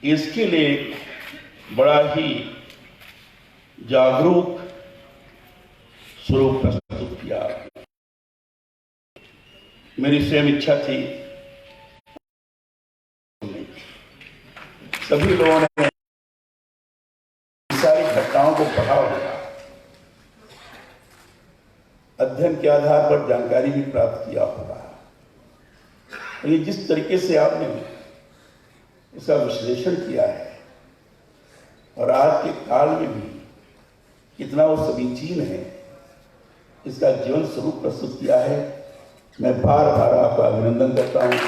इसके लिए एक बड़ा ही जागरूक स्वरूप प्रस्तुत किया। मेरी स्वयं इच्छा थी, सभी लोगों ने सारी घटनाओं को पढ़ा होगा, अध्ययन के आधार पर जानकारी भी प्राप्त किया होगा। लेकिन जिस तरीके से आपने इसका विश्लेषण किया है और आज के काल में भी कितना वो समीचीन है, इसका जीवन स्वरूप प्रस्तुत किया है, मैं बार बार आपका अभिनंदन करता हूं।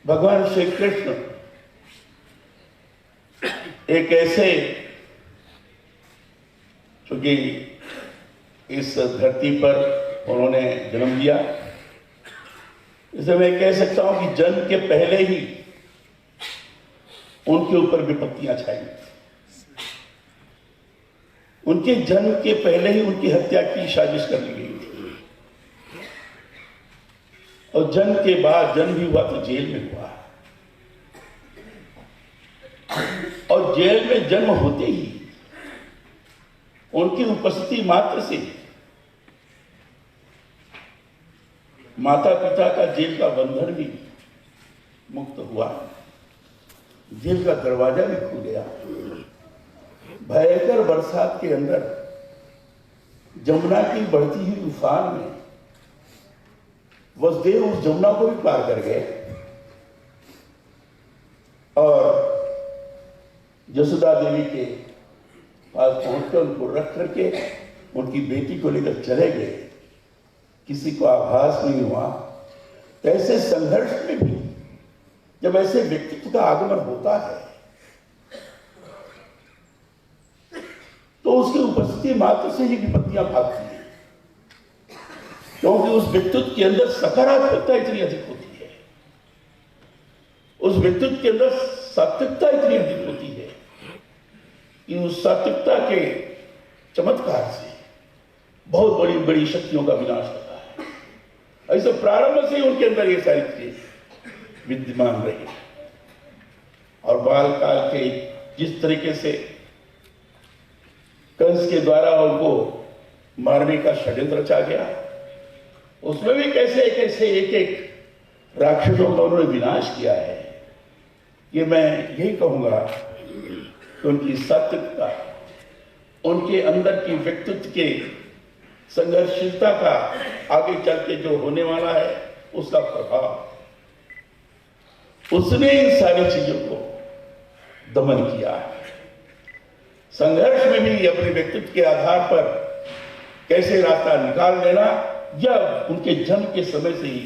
भगवान श्री कृष्ण एक ऐसे, चूंकि इस धरती पर उन्होंने जन्म लिया, इसे मैं कह सकता हूं कि जन्म के पहले ही उनके ऊपर विपत्तियां छाई। उनके जन्म के पहले ही उनकी हत्या की साजिश कर ली गई थी और जन्म के बाद, जन्म भी हुआ तो जेल में हुआ, और जेल में जन्म होते ही उनकी उपस्थिति मात्र से माता पिता का जेल का बंधन भी मुक्त हुआ, जेल का दरवाजा भी खुल गया। भयंकर बरसात के अंदर जमुना की बढ़ती हुई उफान में वसुदेव उस जमुना को भी पार कर गए और यशोदा देवी के पास पहुंचकर उनको रख करके उनकी बेटी को लेकर चले गए। किसी को आभास नहीं हुआ। तो ऐसे संघर्ष में भी जब ऐसे व्यक्तित्व का आगमन होता है तो उसकी उपस्थिति मात्र से ही विपत्तियां भागती हैं, क्योंकि उस व्यक्तित्व के अंदर सकारात्मकता इतनी अधिक होती है, उस व्यक्तित्व के अंदर सात्विकता इतनी अधिक होती है कि उस सात्विकता के चमत्कार से बहुत बड़ी बड़ी शक्तियों का विनाश होता है। ऐसे प्रारंभ से ही उनके अंदर ये सारी चीजें विद्यमान रही और बाल काल के जिस तरीके से कंस के द्वारा उनको मारने का षड्यंत्र रचा गया, उसमें भी कैसे कैसे एक एक राक्षसों का उन्होंने विनाश किया है। ये मैं यही कहूंगा कि उनकी सात्विकता, उनके अंदर की व्यक्तित्व के संघर्षशीलता का आगे चल के जो होने वाला है उसका प्रभाव, उसने इन सारी चीजों को दमन किया है। संघर्ष में भी अपने व्यक्तित्व के आधार पर कैसे रास्ता निकाल लेना यह उनके जन्म के समय से ही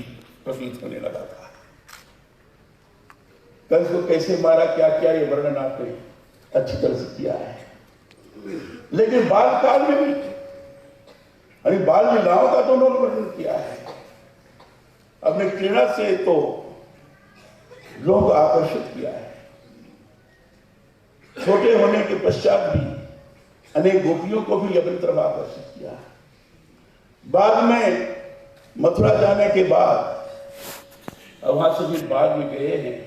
प्रतीत होने लगा था। कंस को कैसे मारा, क्या किया, ये वर्णन आपने अच्छी तरह से किया है। लेकिन बाल काल में भी बाल लीलाओं का तो उन्होंने वर्णन किया है। अपने क्रीड़ा से तो लोग आकर्षित किया है। छोटे होने के पश्चात भी अनेक गोपियों को भी अपनी तरफ आकर्षित किया। बाद में मथुरा जाने के बाद वहां से भी बाद में गए हैं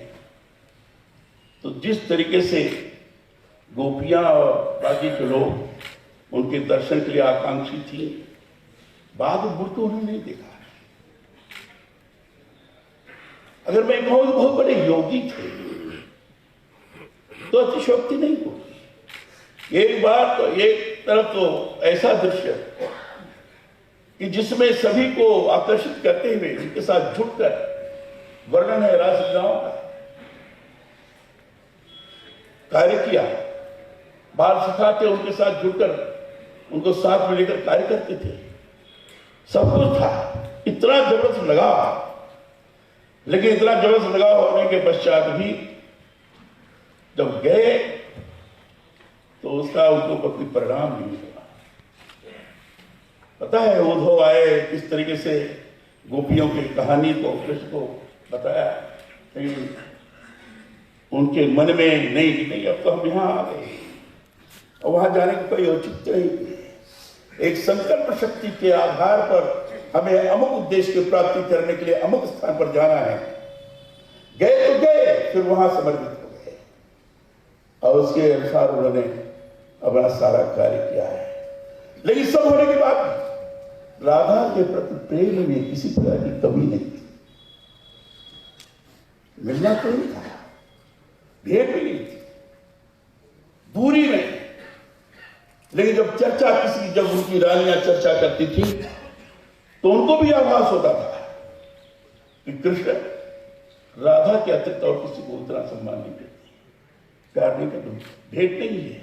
तो जिस तरीके से गोपियां और बाकी के लोग उनके दर्शन के लिए आकांक्षी थी, बाद में मुड़ के उन्होंने नहीं देखा। अगर मैं कहूं बहुत बड़े योगी थे तो अतिशयोक्ति नहीं होगी। एक बार तो एक तरफ तो ऐसा दृश्य कि जिसमें सभी को आकर्षित करते हुए उनके साथ जुटकर वर्णन है रासलीलाओं का कार्य किया। बाल सिखाते उनके साथ जुटकर उनको साथ में लेकर कार्य करते थे, सब कुछ था। इतना जबरदस्त लगा, लेकिन इतना जबरदस्त लगा होने के पश्चात भी जब गए तो उसका उनको कोई परिणाम नहीं हुआ। पता है उद्धव आए किस तरीके से गोपियों की कहानी को कृष्ण को बताया, लेकिन उनके मन में नहीं अब तो हम यहां आ गए और वहां जाने का कोई औचित्य नहीं। एक संकल्प शक्ति के आधार पर हमें अमुक उद्देश्य की प्राप्ति करने के लिए अमुक स्थान पर जाना है, गए तो गए, फिर वहां समर्पित हो गए और उसके अनुसार उन्होंने अपना सारा कार्य किया है। लेकिन सब होने के बाद राधा के प्रति प्रेम में किसी प्रकार की कमी नहीं थी। मिलना तो नहीं था, भेंट भी नहीं थी, दूरी नहीं। लेकिन जब उनकी रानियां चर्चा करती थी तो उनको भी आभास होता था कि कृष्ण राधा के अतिरिक्त और किसी को उतना सम्मान नहीं देती, प्यार नहीं करती, भेंट नहीं है,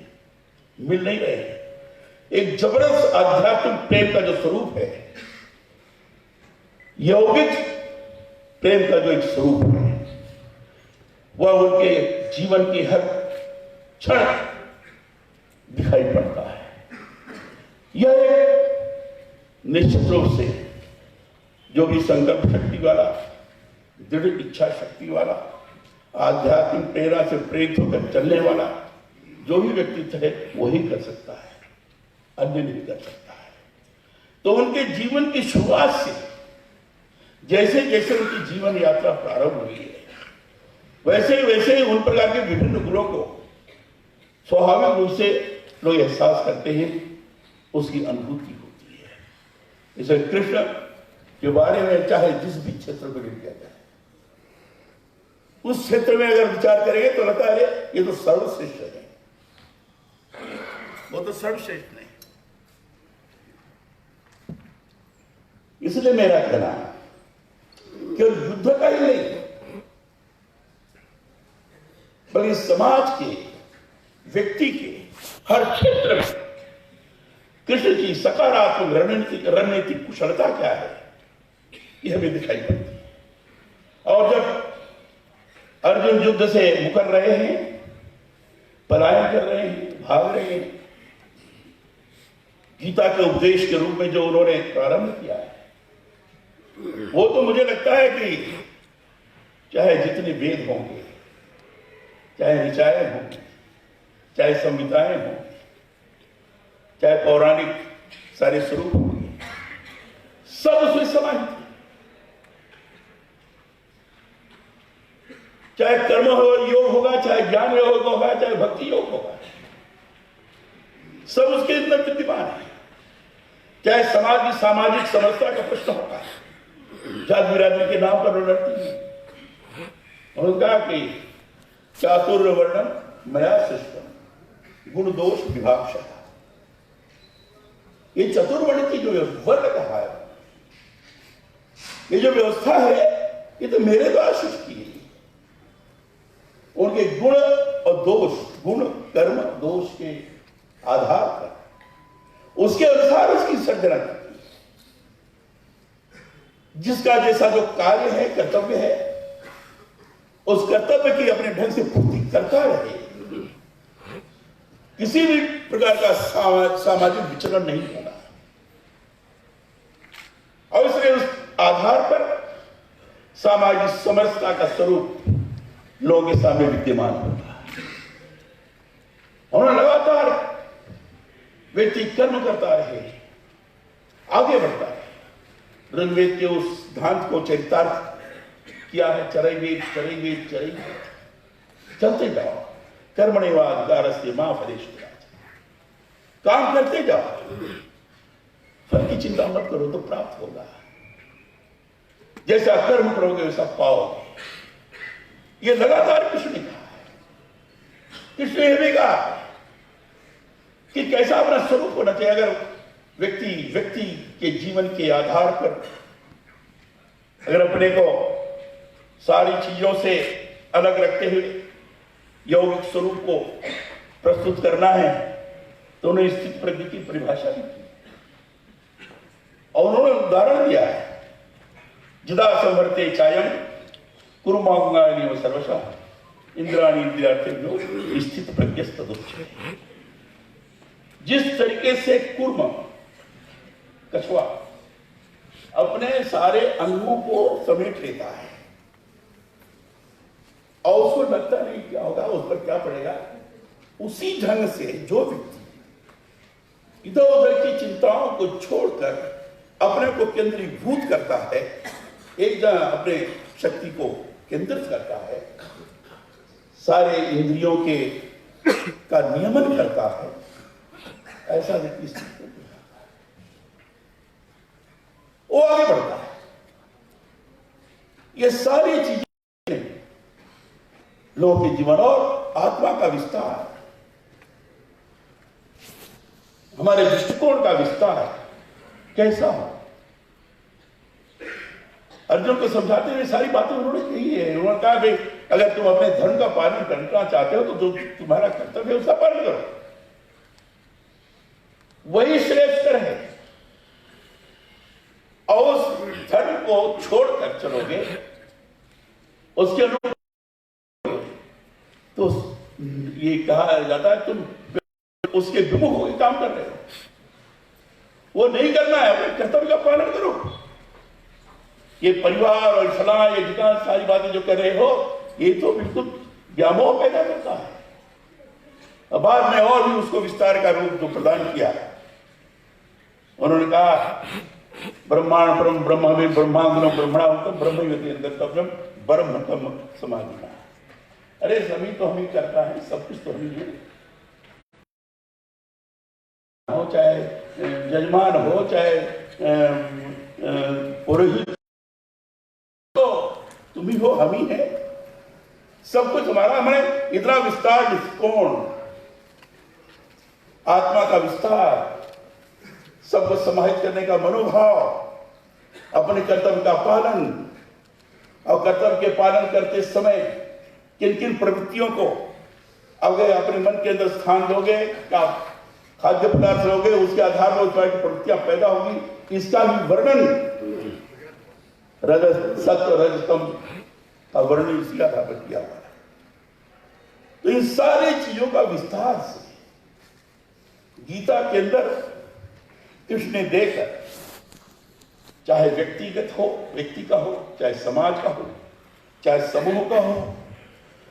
मिल नहीं रहे हैं। एक जबरदस्त आध्यात्मिक प्रेम का जो स्वरूप है, यौगिक प्रेम का जो एक स्वरूप है, वह उनके जीवन की हर क्षण दिखाई पड़ता है। यह एक निश्चित रूप से जो भी संकल्प शक्ति वाला, दृढ़ इच्छा शक्ति वाला, आध्यात्मिक प्रेरणा से प्रेरित होकर चलने वाला जो भी व्यक्तित्व है वही कर सकता है, अन्य नहीं कर सकता है। तो उनके जीवन की शुरुआत से जैसे जैसे उनकी जीवन यात्रा प्रारंभ हुई है, वैसे वैसे ही उन प्रकार के विभिन्न गुणों को स्वाभाविक रूप से लोग एहसास करते हैं, उसकी अनुभूति होती है। इसे कृष्ण के बारे में चाहे जिस भी क्षेत्र में लिखा जाए, उस क्षेत्र में अगर विचार करेंगे तो लगता है ये तो सर्वश्रेष्ठ है, वो तो सर्वश्रेष्ठ नहीं। इसलिए मेरा कहना है केवल युद्ध का ही नहीं, बल्कि समाज के, व्यक्ति के हर क्षेत्र में कृष्ण की सकारात्मक रणनीतिक कुशलता क्या है, यह हमें दिखाई पड़ती है। और जब अर्जुन युद्ध से मुकर रहे हैं, पलायन कर रहे हैं, भाग रहे हैं, गीता के उपदेश के रूप में जो उन्होंने प्रारंभ किया है, वो तो मुझे लगता है कि चाहे जितने वेद होंगे, चाहे ऋचाएं होंगी, चाहे संहिताएं होंगी, चाहे पौराणिक सारे स्वरूप होंगे, सब उसमें समाहित है। चाहे कर्म हो योग होगा, चाहे ज्ञान योग होगा, चाहे भक्ति योग होगा, सब उसके अंदर विद्यमान है। चाहे समाज की सामाजिक समस्या का प्रश्न होगा, जात बिरादरी के नाम पर लड़ती है, उन्होंने कहा कि चातुर्य वर्णन मया सृष्टम गुण दोष विभागशः। ये चतुर्वर्ण की जो वर्ण कहा है, ये जो व्यवस्था है, ये तो मेरे द्वारा सृष्टि है। उनके गुण और दोष, गुण कर्म दोष के आधार पर उसके अनुसार उसकी सर्जना करती है। जिसका जैसा जो कार्य है, कर्तव्य है, उस कर्तव्य की अपने ढंग से पूर्ति करता रहे, किसी भी प्रकार का सामाजिक विचलन नहीं होना। और इसलिए उस आधार पर सामाजिक समरसता का स्वरूप लोगों के सामने विद्यमान होता है। उन्होंने लगातार व्यक्ति कर्म करता रहे, आगे बढ़ता है। ऋग्वेद के उस धांत को चरितार्थ किया है, चरैवेद चरैवेद चरैवेद, चलते जाओ, कर्मण्येवाधिकारस्ते मा फलेषु कदाचन, काम करते जाओ, फल की चिंता मत करो तो प्राप्त होगा। जैसा कर्म करोगे वैसा पाओगे। ये लगातार कृष्ण ने कहा है। कृष्ण ने भी कहा कि कैसा अपना स्वरूप होना चाहिए। अगर व्यक्ति के जीवन के आधार पर अगर अपने को सारी चीजों से अलग रखते हुए यौगिक स्वरूप को प्रस्तुत करना है, तो उन्हें स्थित प्रज्ञ की परिभाषा दी थी और उन्होंने उदाहरण दिया है, जिदा संवर्ते चायम कुरुमांगानि सर्वशः इंद्राणी इंद्रियार्थेभ्यो स्थित प्रज्ञस्तदुच्यते। जिस तरीके से कुर्म कछुआ अपने सारे अंगों को समेट लेता है और उसको लगता नहीं क्या होगा, उस पर क्या पड़ेगा, उसी ढंग से जो व्यक्ति इधर उधर की चिंताओं को छोड़कर अपने को केंद्रीभूत करता है, एक जगह अपने शक्ति को केंद्रित करता है, सारे इंद्रियों के का नियमन करता है, ऐसा व्यक्ति वो आगे बढ़ता है। ये सारी चीजें लोगों के जीवन और आत्मा का विस्तार, हमारे दृष्टिकोण का विस्तार कैसा हो। अर्जुन को समझाते हुए सारी बातें उन्होंने कही है। उन्होंने कहा भाई अगर तुम अपने धर्म का पालन करना चाहते हो तो जो तुम्हारा कर्तव्य है उसका पालन करो, वही श्रेष्ठ है। और उस धर्म को छोड़कर चलोगे, उसके अनुरूप तो ये कहा जाता है तुम उसके विमुख होकर काम कर रहे हो। वो नहीं करना है, अपने कर्तव्य का पालन करो। ये परिवार और फलां ये जितना सारी बातें जो कर रहे हो, ये तो बिल्कुल व्यामोह पैदा करता है। अब बाद में और भी उसको विस्तार का रूप जो प्रदान किया, उन्होंने कहा ब्रह्मांड परम ब्रह्म में ब्रह्मांगम ब्रह्मणावतम ब्रह्म ब्रह्म समाधि। अरे सभी तो हम ही करता है, सब कुछ तो हम ही हो, चाहे जजमान हो, चाहे पुरोहित, तो तुम ही हो, हम ही है, सब कुछ हमारा। हमें इतना विस्तार दृष्टिकोण, आत्मा का विस्तार, सबको समाहित करने का मनोभाव, अपने कर्तव्य का पालन, और कर्तव्य के पालन करते समय किन किन प्रवृत्तियों को अगर अपने मन के अंदर स्थान दोगे, क्या खाद्य पदार्थ लोगे, उसके आधार पर उस तरह की प्रवृत्तियां पैदा होगी, इसका भी वर्णन रजस सत्व रजतम का वर्णन इसी आधार पर किया हुआ है। तो इन सारी चीजों का विस्तार से गीता के अंदर कृष्ण ने देकर, चाहे व्यक्तिगत हो, व्यक्ति का हो, चाहे समाज का हो, चाहे समूह का हो,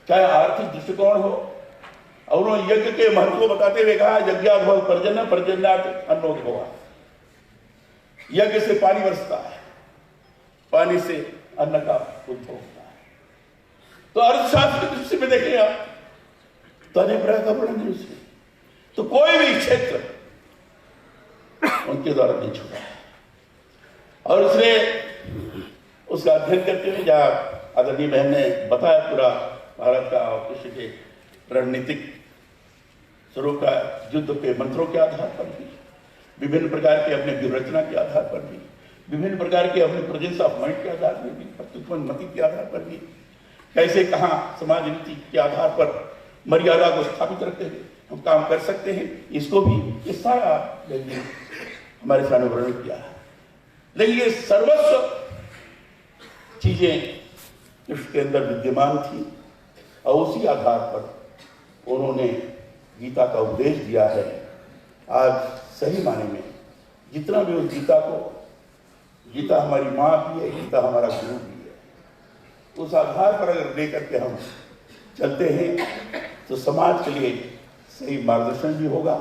चाहे आर्थिक दृष्टिकोण हो, और उन्होंने यज्ञ के महत्व को बताते हुए कहा यज्ञात् भवति पर्जन्य पर्जन्यात् अन्नोद्भवः। यज्ञ से पानी बरसता है, पानी से अन्न का उद्भव होता है। तो अर्थशास्त्र की दृष्टि में देखें आप, तो अनेक प्रकार का वर्णन उसमें, तो कोई भी क्षेत्र उनके द्वारा नहीं छूटा है। और उसने उसका अध्ययन करते हुए, जहाँ आदरणीय बहन ने बताया पूरा भारत का और कृष्ण के रणनीतिक स्वरूप का, युद्ध के मंत्रों के आधार पर भी, विभिन्न प्रकार के अपने व्यूहरचना के आधार पर भी, विभिन्न प्रकार के अपने प्रेजेंस ऑफ माइंड के आधार पर भी, प्रत्युत्पन्न मति के आधार पर भी, कैसे कहाँ समाज नीति के आधार पर मर्यादा को स्थापित रखते हुए हम काम कर सकते हैं, इसको भी ये सारा हमारे सामने वर्णन किया है। लेकिन ये सर्वस्व चीजें इसके अंदर विद्यमान थी, और उसी आधार पर उन्होंने गीता का उपदेश दिया है। आज सही माने में जितना भी उस गीता को, गीता हमारी माँ भी है, गीता हमारा गुरु भी है, उस आधार पर अगर लेकर के हम चलते हैं तो समाज के लिए सही मार्गदर्शन भी होगा,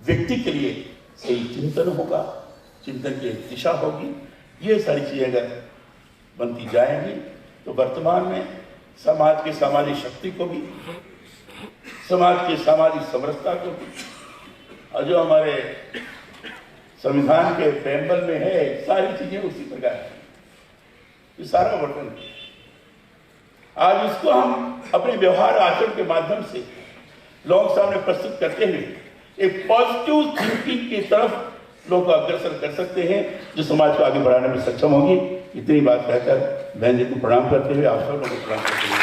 व्यक्ति के लिए सही चिंतन होगा, चिंतन की दिशा होगी। ये सारी चीजें अगर बनती जाएंगी तो वर्तमान में समाज की सामाजिक शक्ति को भी, समाज की सामाजिक समरसता को भी, और जो हमारे संविधान के प्रेम्बल में है, सारी चीजें उसी प्रकार की, ये सारा वर्णन आज इसको हम अपने व्यवहार आचरण के माध्यम से लोगों के सामने प्रस्तुत करते हुए एक पॉजिटिव थिंकिंग की तरफ लोगों को अग्रसर कर सकते हैं, जो समाज को आगे बढ़ाने में सक्षम होगी। इतनी बात कहकर बहन जी को प्रणाम करते हुए आप सब लोगों को प्रणाम करते हुए